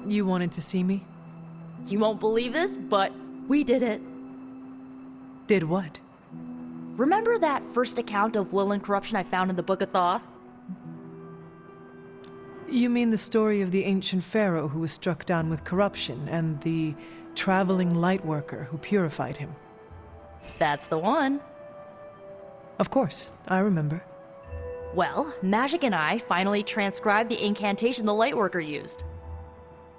You wanted to see me? You won't believe this, but we did it. Did what? Remember that first account of Lilith corruption I found in the Book of Thoth? You mean the story of the ancient pharaoh who was struck down with corruption and the traveling lightworker who purified him? That's the one. Of course, I remember. Well, Magic and I finally transcribed the incantation the lightworker used.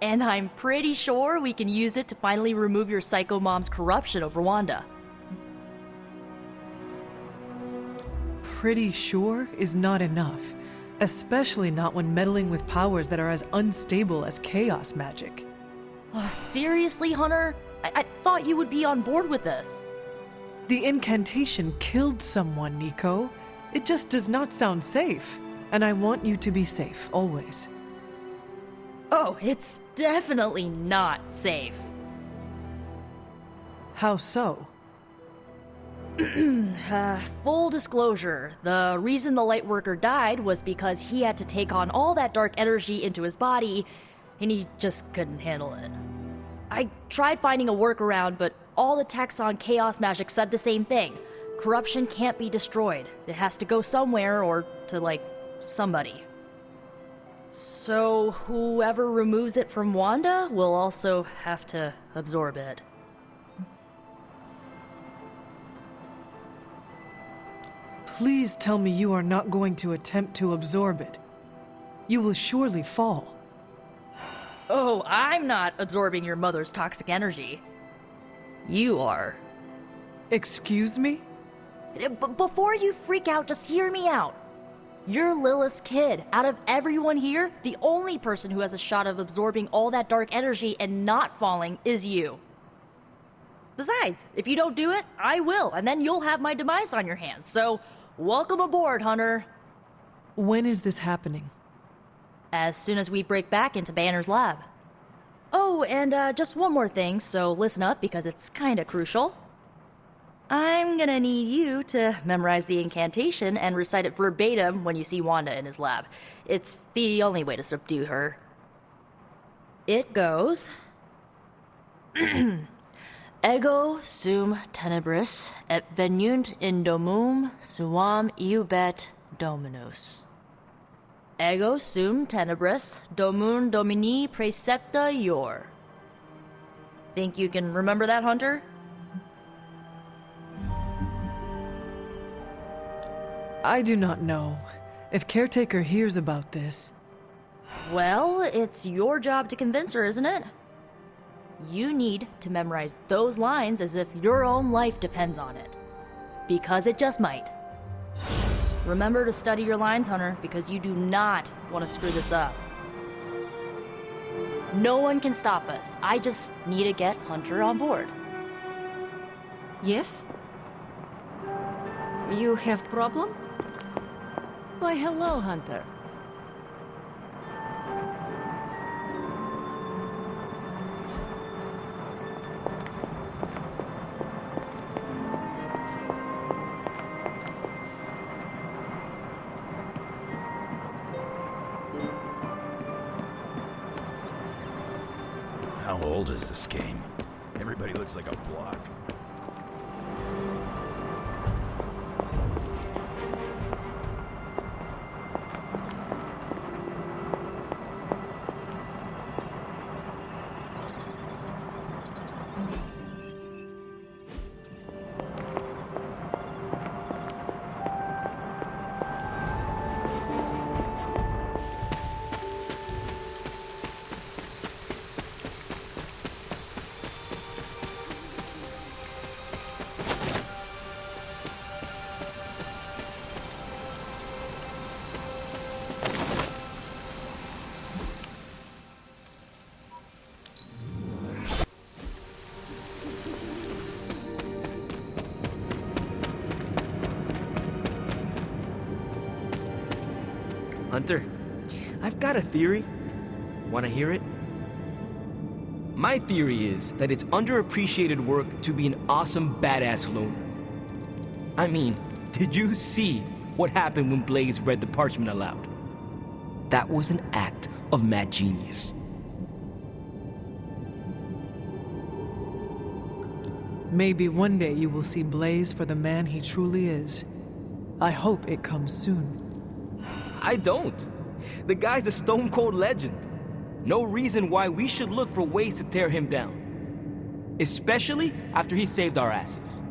And I'm pretty sure we can use it to finally remove your psycho mom's corruption over Wanda. Pretty sure is not enough, especially not when meddling with powers that are as unstable as chaos magic. Oh, seriously, Hunter? I thought you would be on board with this. The incantation killed someone, Nico. It just does not sound safe, and I want you to be safe, always. Oh, it's definitely not safe. How so? Full disclosure, the reason the Lightworker died was because he had to take on all that dark energy into his body, and he just couldn't handle it. I tried finding a workaround, but all the texts on chaos magic said the same thing. Corruption can't be destroyed. It has to go somewhere or to, like, somebody. So whoever removes it from Wanda will also have to absorb it. Please tell me you are not going to attempt to absorb it. You will surely fall. Oh, I'm not absorbing your mother's toxic energy. You are. Excuse me? Before you freak out, just hear me out. You're Lilith's kid. Out of everyone here, the only person who has a shot of absorbing all that dark energy and not falling is you. Besides, if you don't do it, I will, and then you'll have my demise on your hands. So, welcome aboard, Hunter. When is this happening? As soon as we break back into Banner's lab. Oh, and just one more thing, so listen up because it's kinda crucial. I'm gonna need you to memorize the incantation and recite it verbatim when you see Wanda in his lab. It's the only way to subdue her. It goes... Ego sum tenebris et venunt in domum suam iubet dominus. Ego sum tenebris domum domini praecepta ior. Think you can remember that, Hunter? I do not know. If Caretaker hears about this... Well, it's your job to convince her, isn't it? You need to memorize those lines as if your own life depends on it. Because it just might. Remember to study your lines, Hunter, because you do not want to screw this up. No one can stop us. I just need to get Hunter on board. Yes? You have problem? Why, hello, Hunter. How old is this game? Everybody looks like a block. Hunter, I've got a theory. Wanna hear it? My theory is that it's underappreciated work to be an awesome badass loner. I mean, did you see what happened when Blaze read the parchment aloud? That was an act of mad genius. Maybe one day you will see Blaze for the man he truly is. I hope it comes soon. I don't. The guy's a stone cold legend. No reason why we should look for ways to tear him down. Especially after he saved our asses.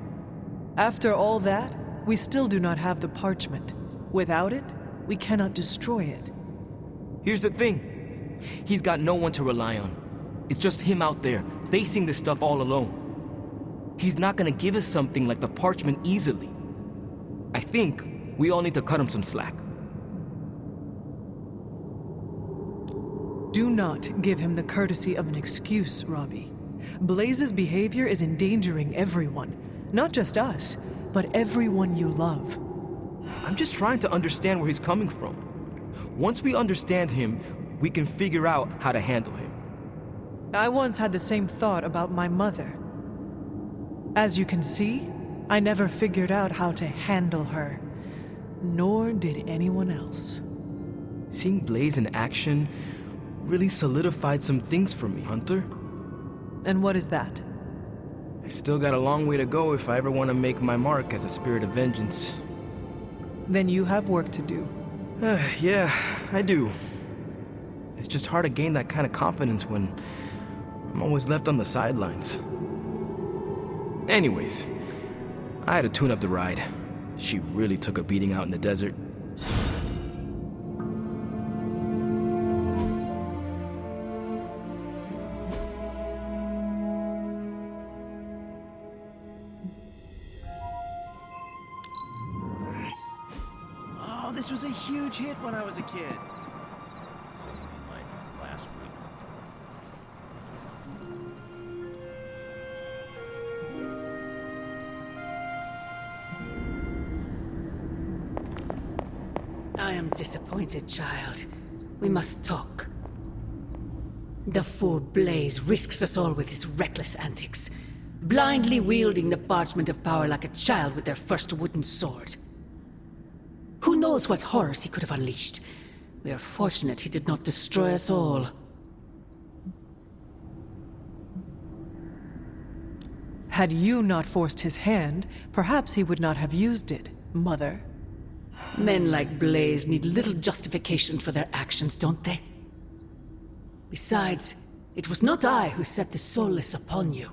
After all that, we still do not have the parchment. Without it, we cannot destroy it. Here's the thing. He's got no one to rely on. It's just him out there, facing this stuff all alone. He's not gonna give us something like the parchment easily. I think we all need to cut him some slack. Do not give him the courtesy of an excuse, Robbie. Blaze's behavior is endangering everyone. Not just us, but everyone you love. I'm just trying to understand where he's coming from. Once we understand him, we can figure out how to handle him. I once had the same thought about my mother. As you can see, I never figured out how to handle her. Nor did anyone else. Seeing Blaze in action really solidified some things for me, Hunter. And what is that? I still got a long way to go if I ever want to make my mark as a spirit of vengeance. Then you have work to do. Yeah, I do. It's just hard to gain that kind of confidence when I'm always left on the sidelines. Anyways, I had to tune up the ride. She really took a beating out in the desert. Oh, this was a huge hit when I was a kid. So you mean like last week? I am disappointed, child. We must talk. The fool Blaze risks us all with his reckless antics, blindly wielding the parchment of power like a child with their first wooden sword. Who knows what horrors he could have unleashed? We are fortunate he did not destroy us all. Had you not forced his hand, perhaps he would not have used it, Mother. Men like Blaze need little justification for their actions, don't they? Besides, it was not I who set the soulless upon you.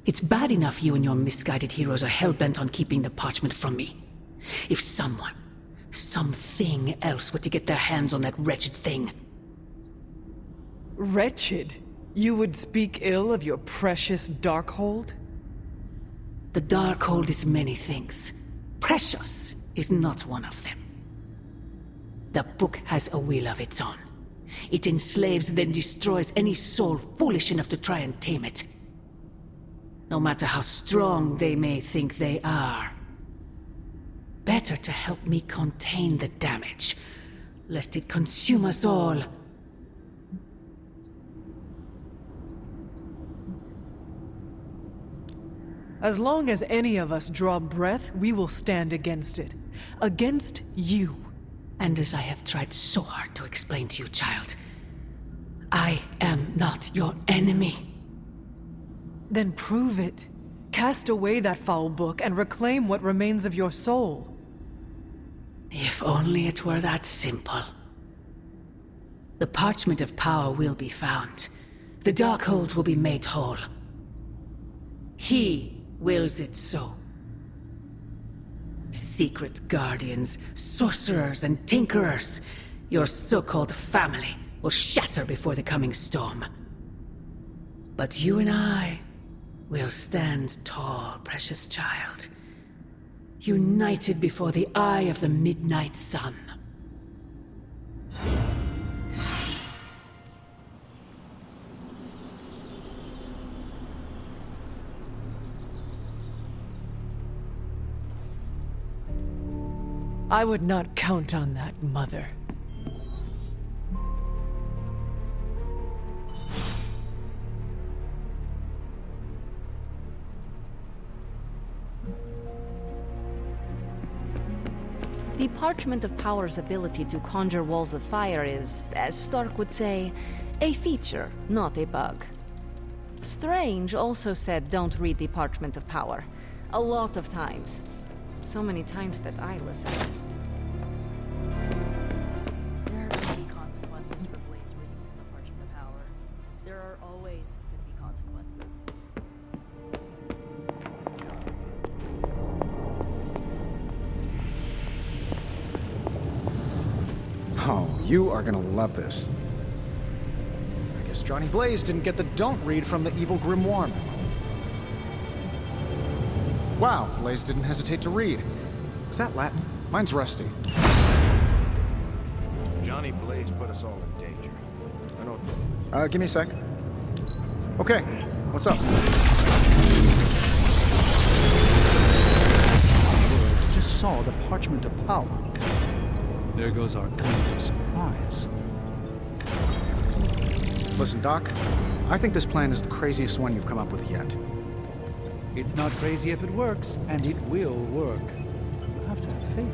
It's bad enough you and your misguided heroes are hell-bent on keeping the parchment from me. If someone, something else were to get their hands on that wretched thing. Wretched? You would speak ill of your precious Darkhold? The Darkhold is many things. Precious is not one of them. The book has a will of its own. It enslaves, then destroys any soul foolish enough to try and tame it. No matter how strong they may think they are. Better to help me contain the damage, lest it consume us all. As long as any of us draw breath, we will stand against it. Against you. And as I have tried so hard to explain to you, child, I am not your enemy. Then prove it. Cast away that foul book and reclaim what remains of your soul. If only it were that simple. The parchment of power will be found. The Darkhold will be made whole. He wills it so. Secret guardians, sorcerers, and tinkerers, your so-called family, will shatter before the coming storm. But you and I will stand tall, precious child. United before the eye of the midnight sun. I would not count on that, Mother. The Parchment of Power's ability to conjure walls of fire is, as Stark would say, a feature, not a bug. Strange also said don't read the Parchment of Power. A lot of times. So many times that I listened. There are going to be consequences for Blaze reading from the Parchment of Power. There are always going to be consequences. Oh, you are gonna love this. I guess Johnny Blaze didn't get the don't read from the evil grimoire memo. Wow, Blaze didn't hesitate to read. Was that Latin? Mine's rusty. Johnny Blaze put us all in danger. I don't... Give me a sec. Okay, what's up? Words just saw the Parchment of Power. There goes our kind of surprise. Listen, Doc, I think this plan is the craziest one you've come up with yet. It's not crazy if it works, and it will work. You have to have faith.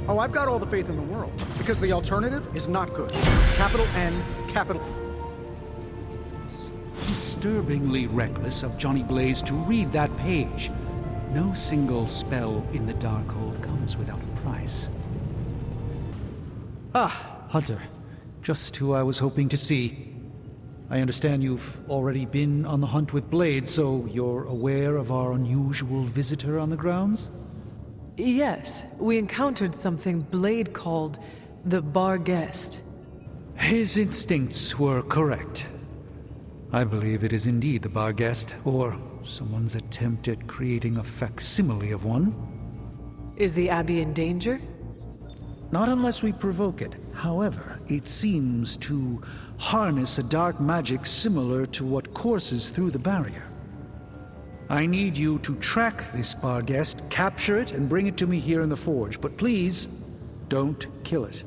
Oh, I've got all the faith in the world, because the alternative is not good. Capital N, capital... Disturbingly reckless of Johnny Blaze to read that page. No single spell in the Darkhold comes without a price. Ah, Hunter. Just who I was hoping to see. I understand you've already been on the hunt with Blade, so you're aware of our unusual visitor on the grounds? Yes, we encountered something Blade called the bargest. His instincts were correct. I believe it is indeed the bargest, or someone's attempt at creating a facsimile of one. Is the Abbey in danger? Not unless we provoke it. However, it seems to harness a dark magic similar to what courses through the barrier. I need you to track this bargest, capture it, and bring it to me here in the forge. But please, don't kill it.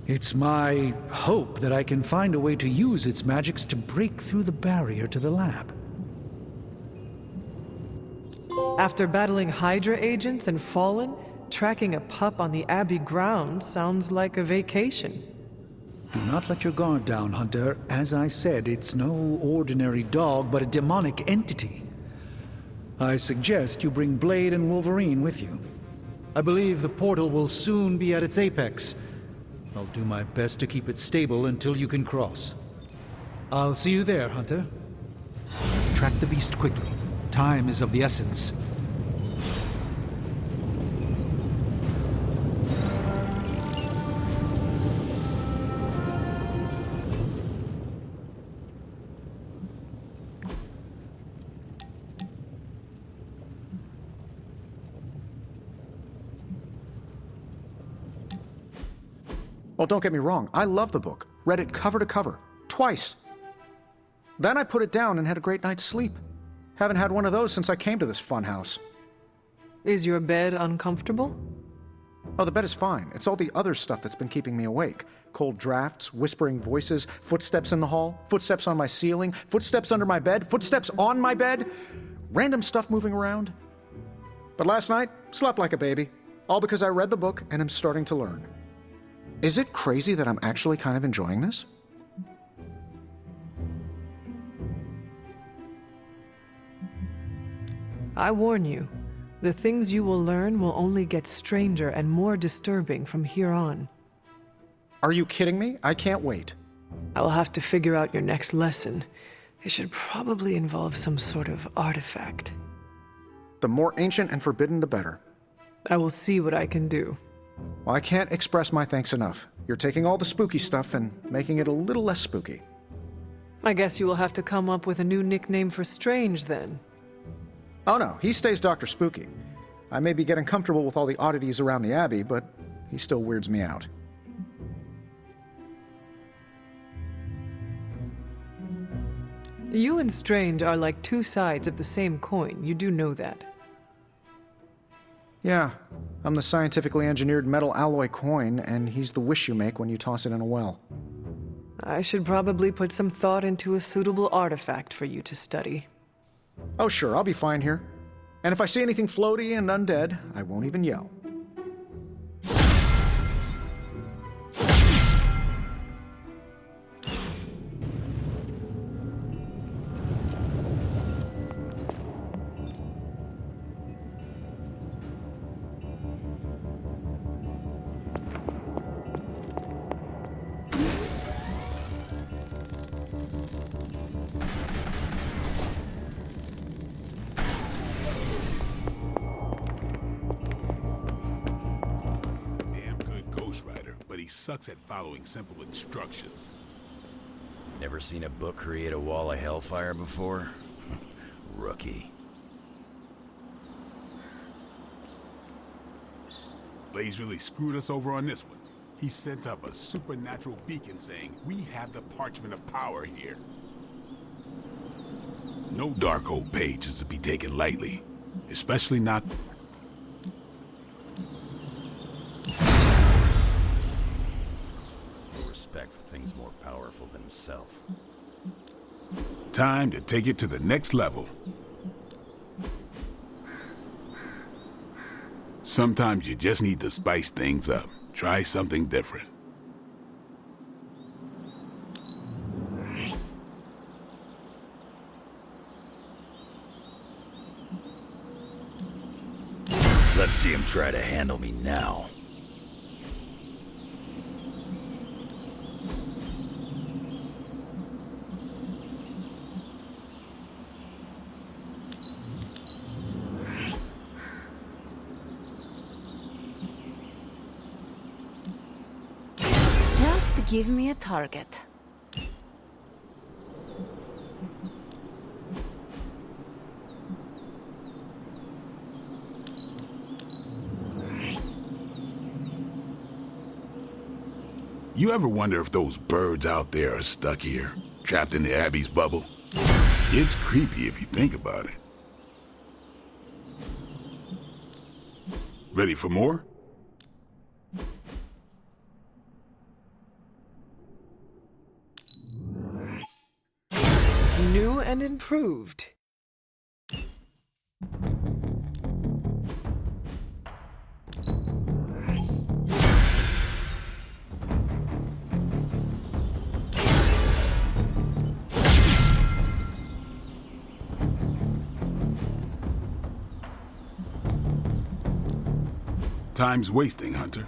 It's my hope that I can find a way to use its magics to break through the barrier to the lab. After battling Hydra agents and Fallen, tracking a pup on the Abbey grounds sounds like a vacation. Do not let your guard down, Hunter. As I said, it's no ordinary dog, but a demonic entity. I suggest you bring Blade and Wolverine with you. I believe the portal will soon be at its apex. I'll do my best to keep it stable until you can cross. I'll see you there, Hunter. Track the beast quickly. Time is of the essence. Well, don't get me wrong, I love the book. Read it cover to cover, twice. Then I put it down and had a great night's sleep. Haven't had one of those since I came to this funhouse. Is your bed uncomfortable? Oh, the bed is fine. It's all the other stuff that's been keeping me awake. Cold drafts, whispering voices, footsteps in the hall, footsteps on my ceiling, footsteps under my bed, footsteps on my bed, random stuff moving around. But last night, slept like a baby. All because I read the book and am starting to learn. Is it crazy that I'm actually kind of enjoying this? I warn you, the things you will learn will only get stranger and more disturbing from here on. Are you kidding me? I can't wait. I will have to figure out your next lesson. It should probably involve some sort of artifact. The more ancient and forbidden, the better. I will see what I can do. Well, I can't express my thanks enough. You're taking all the spooky stuff and making it a little less spooky. I guess you will have to come up with a new nickname for Strange, then. Oh no, he stays Dr. Spooky. I may be getting comfortable with all the oddities around the Abbey, but he still weirds me out. You and Strange are like two sides of the same coin. You do know that. Yeah, I'm the scientifically engineered metal alloy coin, and he's the wish you make when you toss it in a well. I should probably put some thought into a suitable artifact for you to study. Oh sure, I'll be fine here. And if I see anything floaty and undead, I won't even yell. he sucks at following simple instructions. Never seen a book create a wall of hellfire before? Rookie. Blaze really screwed us over on this one. He sent up a supernatural beacon saying, we have the parchment of power here. No Darkhold page is to be taken lightly, especially not... No respect for things more powerful than himself. Time to take it to the next level. Sometimes you just need to spice things up. Try something different. Let's see him try to handle me now. Just give me a target. You ever wonder if those birds out there are stuck here, trapped in the Abbey's bubble? It's creepy if you think about it. Ready for more? New and improved. Time's wasting, Hunter.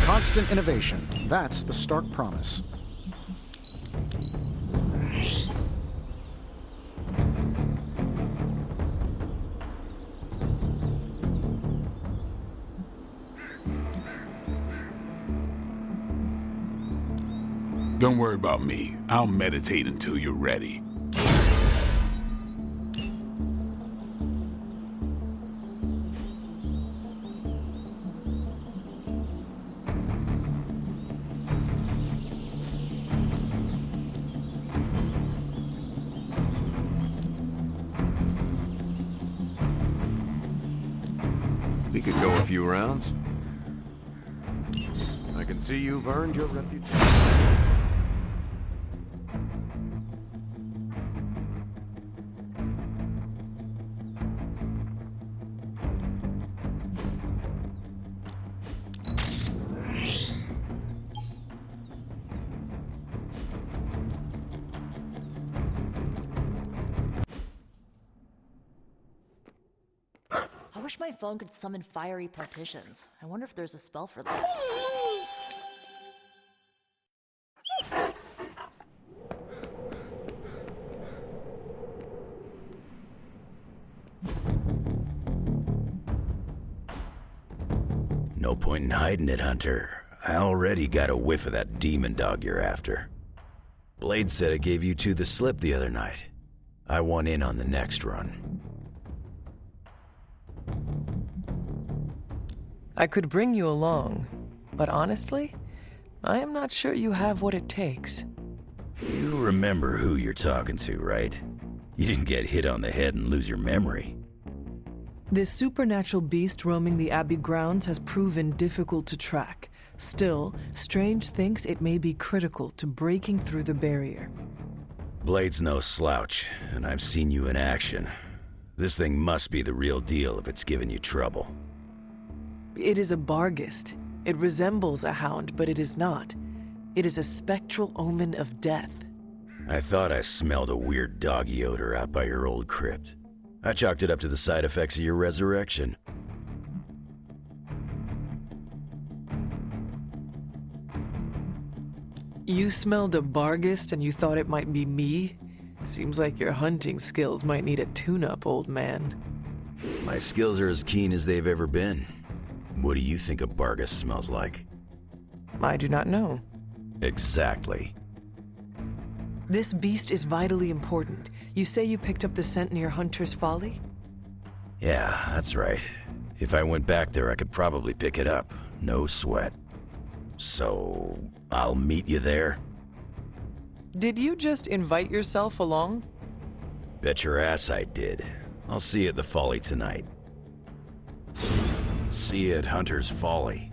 Constant innovation. That's the stark promise. Don't worry about me. I'll meditate until you're ready. We could go a few rounds. I can see you've earned your reputation. I wish my phone could summon fiery partitions. I wonder if there's a spell for that. No point in hiding it, Hunter. I already got a whiff of that demon dog you're after. Blade said I gave you two the slip the other night. I want in on the next run. I could bring you along, but honestly, I am not sure you have what it takes. You remember who you're talking to, right? You didn't get hit on the head and lose your memory. This supernatural beast roaming the Abbey grounds has proven difficult to track. Still, Strange thinks it may be critical to breaking through the barrier. Blade's no slouch, and I've seen you in action. This thing must be the real deal if it's giving you trouble. It is a bargest. It resembles a hound, but it is not. It is a spectral omen of death. I thought I smelled a weird doggy odor out by your old crypt. I chalked it up to the side effects of your resurrection. You You smelled a bargest and you thought it might be me? Seems like your hunting skills might need a tune-up, old man. My skills are as keen as they've ever been. What do you think a bargest smells like? I do not know. Exactly. This beast is vitally important. You say you picked up the scent near Hunter's Folly? Yeah, that's right. If I went back there, I could probably pick it up. No sweat. So, I'll meet you there? Did you just invite yourself along? Bet your ass I did. I'll see you at the Folly tonight. See you at Hunter's Folly.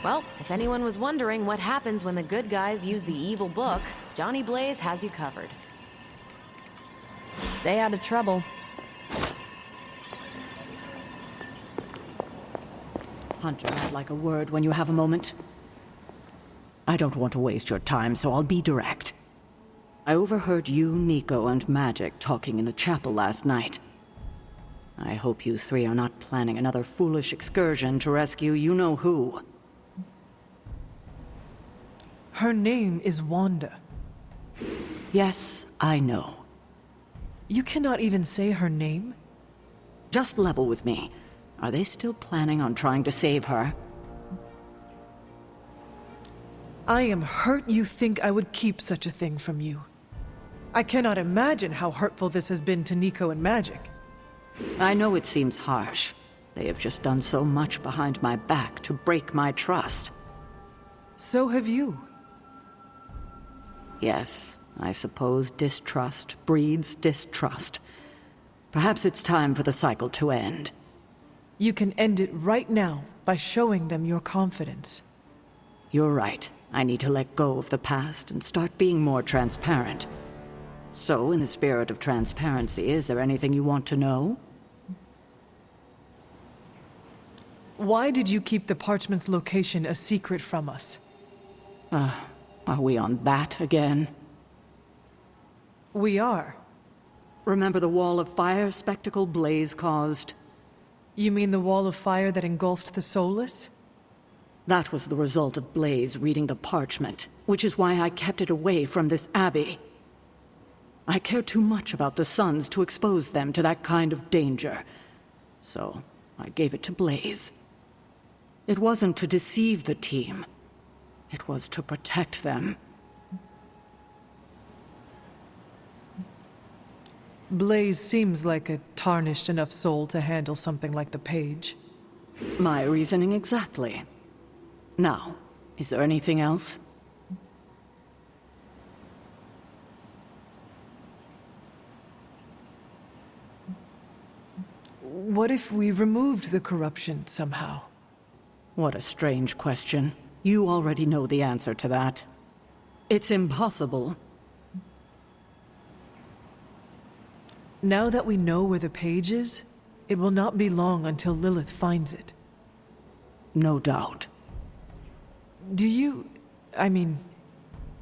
Well, if anyone was wondering what happens when the good guys use the evil book, Johnny Blaze has you covered. Stay out of trouble. Hunter, I'd like a word when you have a moment. I don't want to waste your time, so I'll be direct. I overheard you, Nico, and Magic talking in the chapel last night. I hope you three are not planning another foolish excursion to rescue you-know-who. Her name is Wanda. Yes, I know. You cannot even say her name? Just level with me. Are they still planning on trying to save her? I am hurt you think I would keep such a thing from you. I cannot imagine how hurtful this has been to Nico and Magic. I know it seems harsh. They have just done so much behind my back to break my trust. So have you. Yes, I suppose distrust breeds distrust. Perhaps it's time for the cycle to end. You can end it right now by showing them your confidence. You're right. I need to let go of the past and start being more transparent. So, in the spirit of transparency, is there anything you want to know? Why did you keep the parchment's location a secret from us? Are we on that again? We are. Remember the wall of fire spectacle Blaze caused? You mean the wall of fire that engulfed the Soulless? That was the result of Blaze reading the parchment, which is why I kept it away from this Abbey. I care too much about the Sons to expose them to that kind of danger. So, I gave it to Blaze. It wasn't to deceive the team. It was to protect them. Blaze seems like a tarnished enough soul to handle something like the page. My reasoning exactly. Now, is there anything else? What if we removed the corruption somehow? What a strange question. You already know the answer to that. It's impossible. Now that we know where the page is, it will not be long until Lilith finds it. No doubt.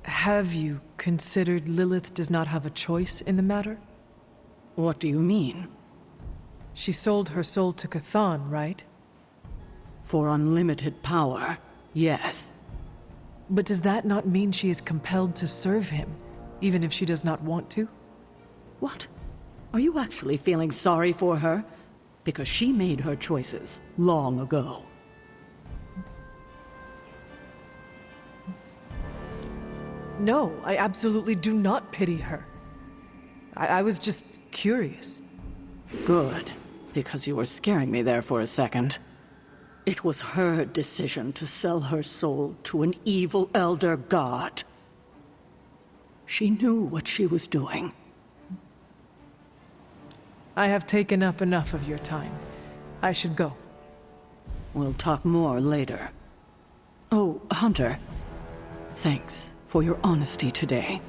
Have you considered Lilith does not have a choice in the matter? What do you mean? She sold her soul to Cthon, right? For unlimited power, yes. But does that not mean she is compelled to serve him, even if she does not want to? What? Are you actually feeling sorry for her? Because she made her choices long ago. No, I absolutely do not pity her. I was just curious. Good, because you were scaring me there for a second. It was her decision to sell her soul to an evil elder god. She knew what she was doing. I have taken up enough of your time. I should go. We'll talk more later. Oh, Hunter. Thanks for your honesty today.